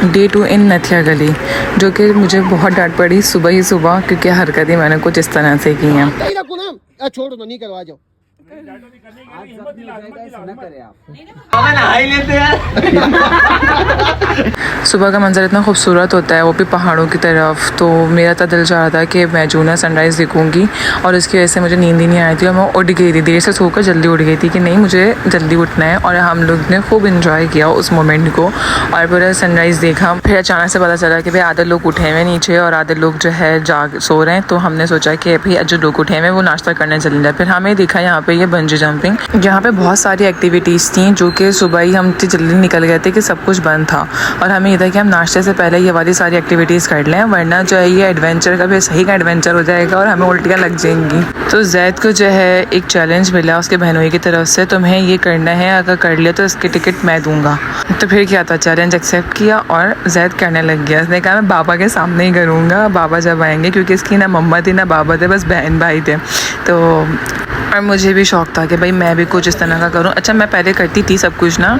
Day 2 इन नथिया गली, जो कि मुझे बहुत डांट पड़ी सुबह ही सुबह, क्योंकि हरकतें मैंने कुछ इस तरह से की हैं। छोड़ दो, नहीं करवा जाओ। सुबह का मंजर इतना खूबसूरत होता है, वो भी पहाड़ों की तरफ। तो मेरा तो दिल चाह रहा था कि मैं जो ना सनराइज़ देखूंगी, और इसकी वजह से मुझे नींद ही नहीं आई थी और मैं उठ गई थी, देर से सोकर जल्दी उठ गई थी कि नहीं मुझे जल्दी उठना है। और हम लोग ने खूब इन्जॉय किया उस मोमेंट को और पूरा सनराइज़ देखा। फिर अचानक से पता चला कि भाई आधे लोग उठे हुए नीचे और आधे लोग जो है जाग सो रहे हैं। तो हमने सोचा कि भाई जो लोग उठे हुए वो नाश्ता करने चले जाए। फिर हमें देखा यहाँ पे ये बंजी जंपिंग, जहाँ पे बहुत सारी एक्टिविटीज़ थी, जो कि सुबह ही हम जल्दी निकल गए थे कि सब कुछ बंद था। और हमें ये था कि हम नाश्ते से पहले ये वाली सारी एक्टिविटीज़ कर लें, वरना जो है ये एडवेंचर का भी सही का एडवेंचर हो जाएगा और हमें उल्टियाँ लग जाएंगी। तो जैद को जो है एक चैलेंज मिला उसके बहनोई की तरफ से, तुम्हें ये करना है, अगर कर लिया तो इसकी टिकट मैं दूंगा। तो फिर क्या था, चैलेंज एक्सेप्ट किया और जैद करने लग गया। उसने कहा मैं बाबा के सामने ही करूँगा, बाबा जब आएंगे, क्योंकि इसकी ना मम्मा थी ना बाबा थे, बस बहन भाई थे। तो और मुझे भी शौक़ था कि भाई मैं भी कुछ इस तरह का करूं। अच्छा मैं पहले करती थी सब कुछ ना,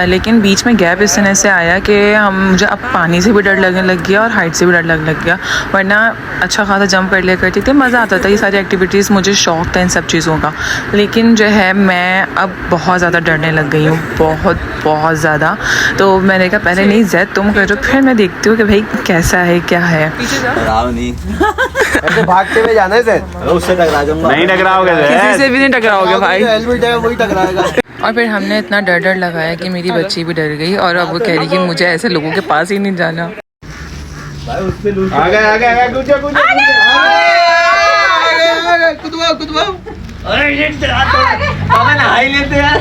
लेकिन बीच में गैप इस तरह से आया कि मुझे अब पानी से भी डर लगने लग गया और हाइट से भी डर लगने लग गया। वरना अच्छा खासा जंप कर लिया करती थी, मज़ा आता था, ये सारी एक्टिविटीज़, मुझे शौक़ था इन सब चीज़ों का। लेकिन जो है मैं अब बहुत ज़्यादा डरने लग गई हूँ, बहुत बहुत ज़्यादा। तो मैंने कहा पहले नहीं जैद तुम करो, फिर मैं देखती हूँ कि भाई कैसा है क्या है। ऐसे भागते हुए जाना है सर, उससे टकरा जाऊंगा। नहीं टकराओगे, किसी से भी नहीं टकराओगे भाई। हेलमेट है वही टकराएगा। और फिर हमने इतना डर लगाया कि मेरी बच्ची भी डर गई और अब वो कह रही कि मुझे ऐसे लोगों के पास ही नहीं जाना। आ गए कुदवाओ। अरे ये बाबा नहाई लेते यार।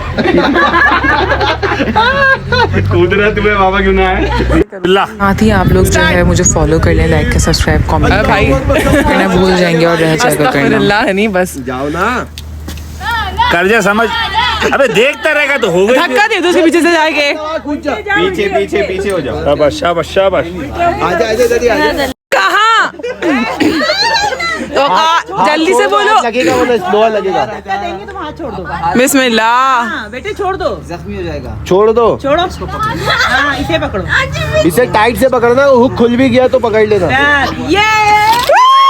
कूद रहा तुम्हें बाबा क्यों ना है। साथ ही आप लोग जो है मुझे फॉलो कर लें, लाइक सब्सक्राइब कमेंट भाई करना भूल जाएंगे और रह जाएगा करना नहीं, बस जाओ ना कर जा समझ। अबे देखता रहेगा तो होगा, धक्का दे दो उसके पीछे से जाएंगे। पीछे हो जाओ। शाबाश आजा कहाँ तो जल्दी से बोलो। लगेगा वो लगेगा। बिस्मिल्लाह। बेटे छोड़ दो, जख्मी हो जाएगा। छोड़ो इसे पकड़ो, इसे टाइट से पकड़ना, हुक खुल भी गया तो पकड़ लेना।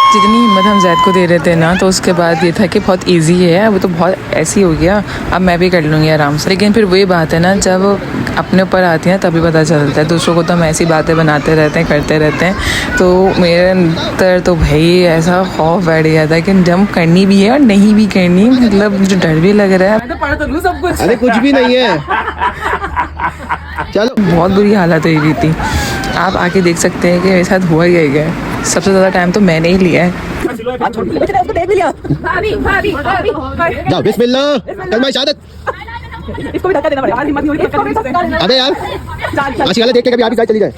जितनी हिम्मत हम जैद को दे रहे थे ना, तो उसके बाद ये था कि बहुत इजी है, वो तो बहुत ऐसी हो गया, अब मैं भी कर लूँगी आराम से। लेकिन फिर वही बात है ना, जब अपने ऊपर आती हैं तभी पता चलता है। दूसरों को तो हम ऐसी बातें बनाते रहते हैं, करते रहते हैं। तो मेरे अंदर तो भाई ऐसा खौफ बैठ गया था कि जंप करनी भी है और नहीं भी करनी, मतलब मुझे डर भी लग रहा है। अरे कुछ भी नहीं है, चलो। बहुत बुरी हालत हुई थी, आप आके देख सकते हैं कि मेरे साथ हुआ ही गया। सबसे ज़्यादा टाइम तो मैंने ही लिया है। जाओ बिस्मिल्लाह, कलमा शहादत। इसको भी धक्का देना पड़ेगा, हिम्मत नहीं हो रही। अबे यार आशियाना देख के कभी आप ही साइड चली जाए।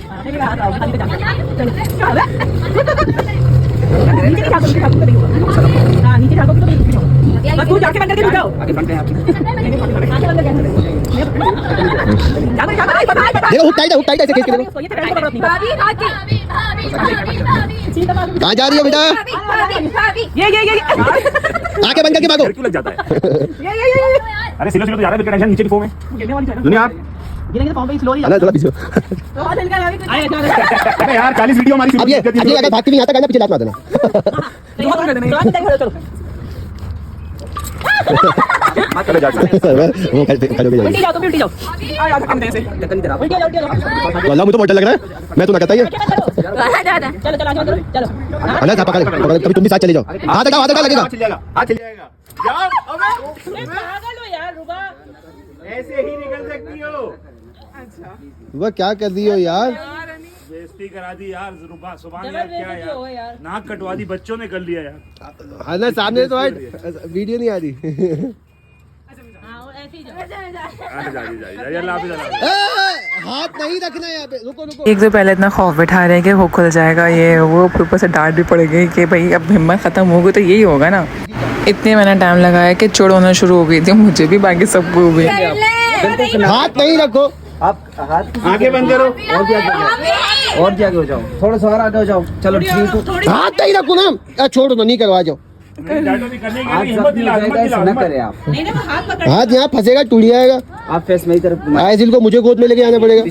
देखो हुक टाइट है ऐसे खींच के देखो। कहाँ जा रही हो बेटा? ये आंखें बंद करके भागो। लग जाता है। अरे सिलो तो जा रहा है, बिल्कुल टेंशन नीचे दिखो में दुनिया आप थोड़ा पीछे। अबे यार 40 वीडियो हमारी अब ये अगर भागती नहीं आता करना, पीछे लात मार देना। चले जा वो खड़े हो गए। अल्लाह मुझे तो बहुत डर लग रहा है, मैं तो ना कहता ही है। अल्लाह जा पकड़, कभी तुम भी साथ चले जाओ। हाथ हटाओ लगेगा। चल जाएगा ऐसे ही निकल सकती हो। वह क्या कर दी हो यार? बेइज्जती करा दी यार, सुभान यार, क्या यार, नाक कटवा दी, बच्चों ने कर लिया यार। हाँ ना, सामने तो वीडियो नहीं आ रही। हाथ नहीं रखना यहाँ पे, रुको। एक तो पहले इतना खौफ बैठा रहे हैं कि वो खुल जाएगा, ये वो ऊपर से डांट भी पड़ गई कि भाई अब हिम्मत खत्म होगी तो यही होगा ना। इतने मैंने टाइम लगाया कि चोट होना शुरू हो गई थी मुझे भी, बाकी सबको हो गई। हाथ नहीं रखो, आप हाथ आगे बंद करो और क्या हो जाओ, थोड़ा सा और आगे हो जाओ। चलो ठीक, हाथ नहीं रखो ना, छोड़ दो, नहीं करवा जाओ। नहीं, डांटो नहीं, करने की नहीं, हिम्मत दिला, हिम्मत दिला, न हिम्मत। करे आप। नहीं नहीं वो हाथ पकड़ हाथ यहाँ फंसेगा, टूट जाएगा। आप फेस मेरी तरफ घुमाएं। आइजिल को मुझे गोद में लेके आना पड़ेगा।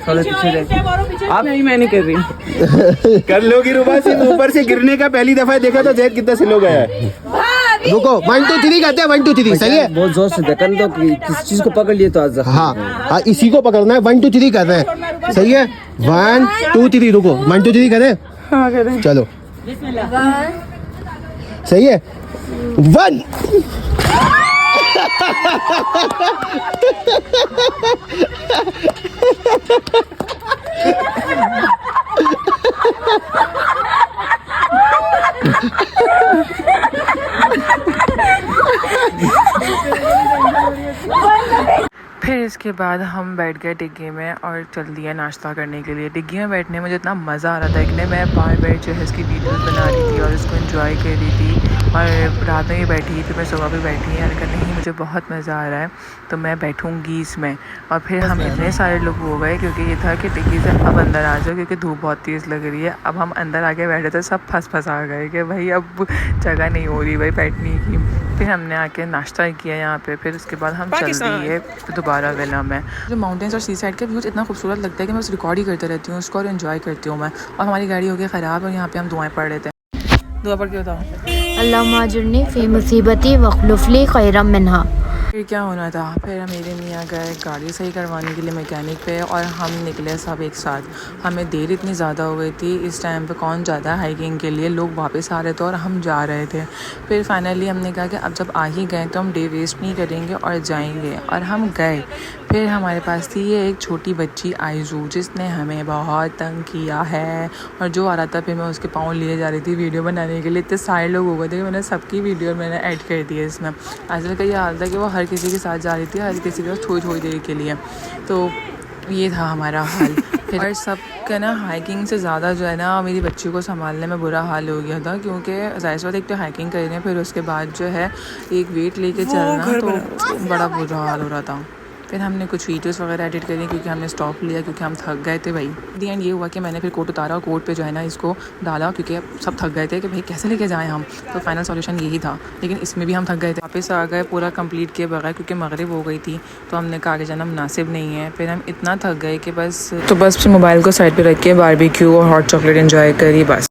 थोड़ा पीछे रहे। आप नहीं, मैं नहीं कर रही। कर लोगी रुबा सिंह, ऊपर से गिरने का पहली दफा देखा तो जैद कितना स्लो गया है। रुको, 1 2 3 कहते हैं, 1 2 3 सही है। बहुत जोर से धक्कन दो कि किसी चीज को पकड़ लिए तो आज जख्म हाँ हो जाएगा। हाँ, इसी को पकड़ना है। 1 2 3 कर रहे हैं, सही है। 1 2 3 रुको, 1 2 3 करें। हाँ करें। चलो सही है। 1 फिर इसके बाद हम बैठ गए डिग्गी में और चल दिया नाश्ता करने के लिए। डिग्गी में बैठने में मुझे इतना मज़ा आ रहा था कि मैं बार बार जो है इसकी वीडियोस बना रही थी और इसको एंजॉय कर रही थी। और रात में भी बैठी थी, मैं सुबह भी बैठी है, लेकिन नहीं मुझे बहुत मज़ा आ रहा है तो मैं बैठूँगी इसमें। और फिर हम इतने सारे लोग हो गए क्योंकि ये था कि डिग्गी से अब अंदर आ जाओ क्योंकि धूप बहुत तेज़ लग रही है। अब हम अंदर आके बैठे तो सब फंस आ गए कि भाई अब जगह नहीं हो रही भाई बैठने की। फिर हमने आके नाश्ता किया यहाँ पे। फिर उसके बाद हम चल दिए दोबारा विला में। जो माउंटेन्स और सी साइड का व्यूज़ इतना खूबसूरत लगता है कि मैं बस रिकॉर्ड ही करते रहती हूँ उसको और एंजॉय करती हूँ मैं। और हमारी गाड़ी हो गई ख़राब और यहाँ पे हम दुआएं पढ़ रहे थे। दुआ पढ़ के बताओ। अल्लाहुम्मा अजुरनी फ़ी मुसीबती वख्लुफ़ली खैरम मिन्हा। फिर क्या होना था, फिर मेरे मियाँ गए गाड़ी सही करवाने के लिए मैकेनिक पे और हम निकले सब एक साथ। हमें देर इतनी ज़्यादा हो गई थी, इस टाइम पे कौन जाता है हाइकिंग के लिए, लोग वापस आ रहे थे और हम जा रहे थे। फिर फाइनली हमने कहा कि अब जब आ ही गए तो हम डे वेस्ट नहीं करेंगे और जाएंगे, और हम गए। फिर हमारे पास थी ये एक छोटी बच्ची आइजू जिसने हमें बहुत तंग किया है और जो आ रहा था फिर मैं उसके पाँव लिए जा रही थी वीडियो बनाने के लिए। इतने सारे लोग हो गए थे कि मैंने सबकी वीडियो मैंने ऐड कर दी है इसमें। आजकल का ये हाल था कि वो हर किसी के साथ जा रही थी, हर किसी के साथ थोड़ी देर के लिए। तो ये था हमारा हाल। फिर और सब का ना हाइकिंग से ज़्यादा जो है ना मेरी बच्ची को संभालने में बुरा हाल हो गया था क्योंकि जाहिर सी बात एक तो हाइकिंग कर रहे हैं, फिर उसके बाद जो है एक वेट लेके चलना तो बड़ा बुरा हाल हो रहा था। फिर हमने कुछ वीडियोस वगैरह एडिट करी क्योंकि हमने स्टॉप लिया क्योंकि हम थक गए थे भाई। दी एंड ये हुआ कि मैंने फिर कोट उतारा और कोट पे जो है ना इसको डाला क्योंकि सब थक गए थे कि भाई कैसे लेके जाएं हम। तो फाइनल सॉल्यूशन यही था, लेकिन इसमें भी हम थक गए थे। वापस आ गए पूरा कंप्लीट किए बगैर क्योंकि मगरिब हो गई थी तो हमने कहा आगे जाना मुनासिब नहीं है। फिर हम इतना थक गए कि बस मोबाइल को साइड पर रख के बारबेक्यू और हॉट चॉकलेट एंजॉय करी बस।